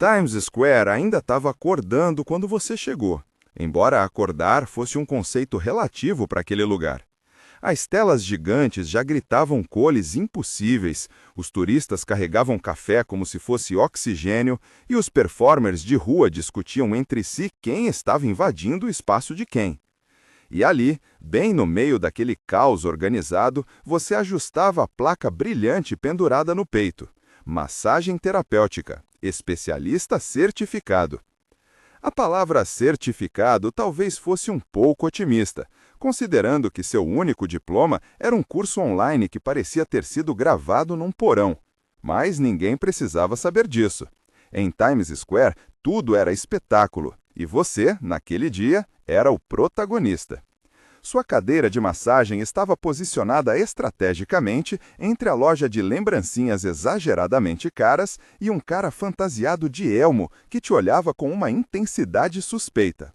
Times Square ainda estava acordando quando você chegou, embora acordar fosse um conceito relativo para aquele lugar. As telas gigantes já gritavam coles impossíveis, os turistas carregavam café como se fosse oxigênio e os performers de rua discutiam entre si quem estava invadindo o espaço de quem. E ali, bem no meio daquele caos organizado, você ajustava a placa brilhante pendurada no peito. Massagem terapêutica, especialista certificado. A palavra certificado talvez fosse um pouco otimista, considerando que seu único diploma era um curso online que parecia ter sido gravado num porão. Mas ninguém precisava saber disso. Em Times Square, tudo era espetáculo, e você, naquele dia, era o protagonista. Sua cadeira de massagem estava posicionada estrategicamente entre a loja de lembrancinhas exageradamente caras e um cara fantasiado de elmo que te olhava com uma intensidade suspeita.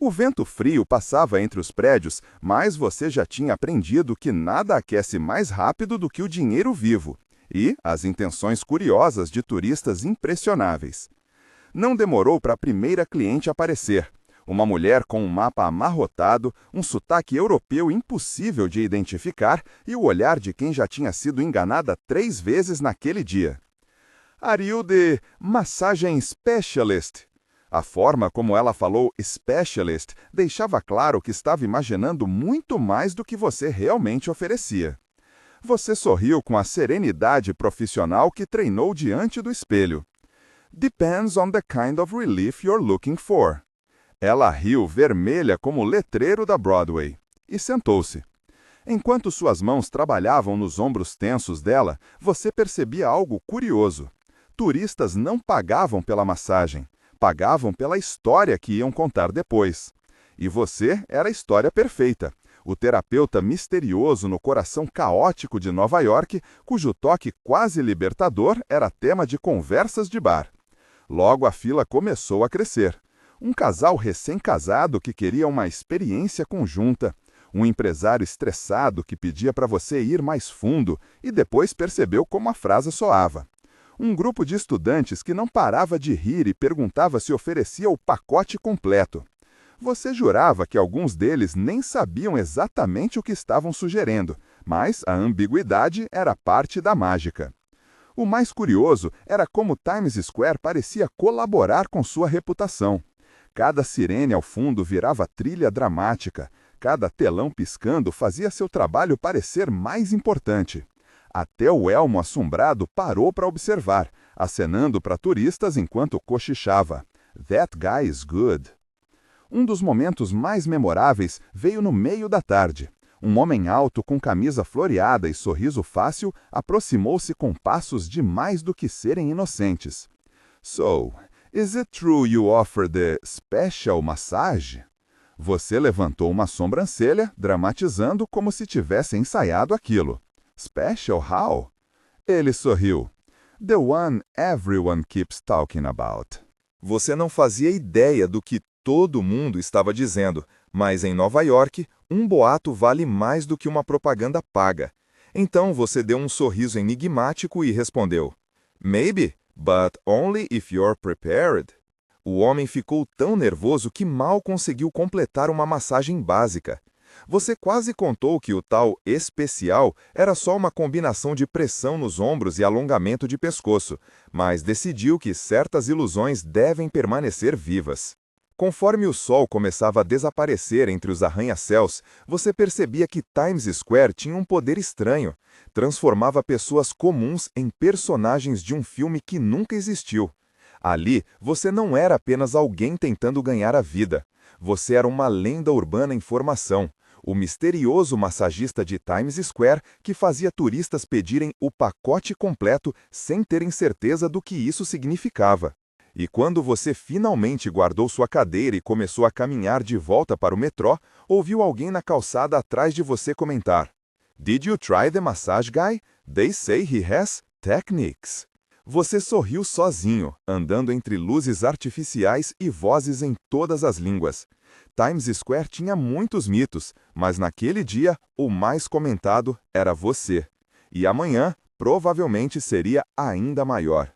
O vento frio passava entre os prédios, mas você já tinha aprendido que nada aquece mais rápido do que o dinheiro vivo e as intenções curiosas de turistas impressionáveis. Não demorou para a primeira cliente aparecer. Uma mulher com um mapa amarrotado, um sotaque europeu impossível de identificar e o olhar de quem já tinha sido enganada 3 vezes naquele dia. "Are you the massaging specialist?" A forma como ela falou specialist deixava claro que estava imaginando muito mais do que você realmente oferecia. Você sorriu com a serenidade profissional que treinou diante do espelho. "Depends on the kind of relief you're looking for." Ela riu vermelha como o letreiro da Broadway e sentou-se. Enquanto suas mãos trabalhavam nos ombros tensos dela, você percebia algo curioso. Turistas não pagavam pela massagem, pagavam pela história que iam contar depois. E você era a história perfeita. O terapeuta misterioso no coração caótico de Nova York, cujo toque quase libertador era tema de conversas de bar. Logo a fila começou a crescer. Um casal recém-casado que queria uma experiência conjunta. Um empresário estressado que pedia para você ir mais fundo e depois percebeu como a frase soava. Um grupo de estudantes que não parava de rir e perguntava se oferecia o pacote completo. Você jurava que alguns deles nem sabiam exatamente o que estavam sugerindo, mas a ambiguidade era parte da mágica. O mais curioso era como Times Square parecia colaborar com sua reputação. Cada sirene ao fundo virava trilha dramática, cada telão piscando fazia seu trabalho parecer mais importante. Até o elmo assombrado parou para observar, acenando para turistas enquanto cochichava. "That guy is good." Um dos momentos mais memoráveis veio no meio da tarde. Um homem alto com camisa floreada e sorriso fácil aproximou-se com passos de mais do que serem inocentes. "So, is it true you offer the special massage?" Você levantou uma sobrancelha, dramatizando como se tivesse ensaiado aquilo. "Special how?" Ele sorriu. "The one everyone keeps talking about." Você não fazia ideia do que todo mundo estava dizendo, mas em Nova York, um boato vale mais do que uma propaganda paga. Então você deu um sorriso enigmático e respondeu, "Maybe, but only if you're prepared." O homem ficou tão nervoso que mal conseguiu completar uma massagem básica. Você quase contou que o tal especial era só uma combinação de pressão nos ombros e alongamento de pescoço, mas decidiu que certas ilusões devem permanecer vivas. Conforme o sol começava a desaparecer entre os arranha-céus, você percebia que Times Square tinha um poder estranho. Transformava pessoas comuns em personagens de um filme que nunca existiu. Ali, você não era apenas alguém tentando ganhar a vida. Você era uma lenda urbana em formação. O misterioso massagista de Times Square que fazia turistas pedirem o pacote completo sem terem certeza do que isso significava. E quando você finalmente guardou sua cadeira e começou a caminhar de volta para o metrô, ouviu alguém na calçada atrás de você comentar, "Did you try the massage guy? They say he has techniques." Você sorriu sozinho, andando entre luzes artificiais e vozes em todas as línguas. Times Square tinha muitos mitos, mas naquele dia, o mais comentado era você. E amanhã, provavelmente seria ainda maior.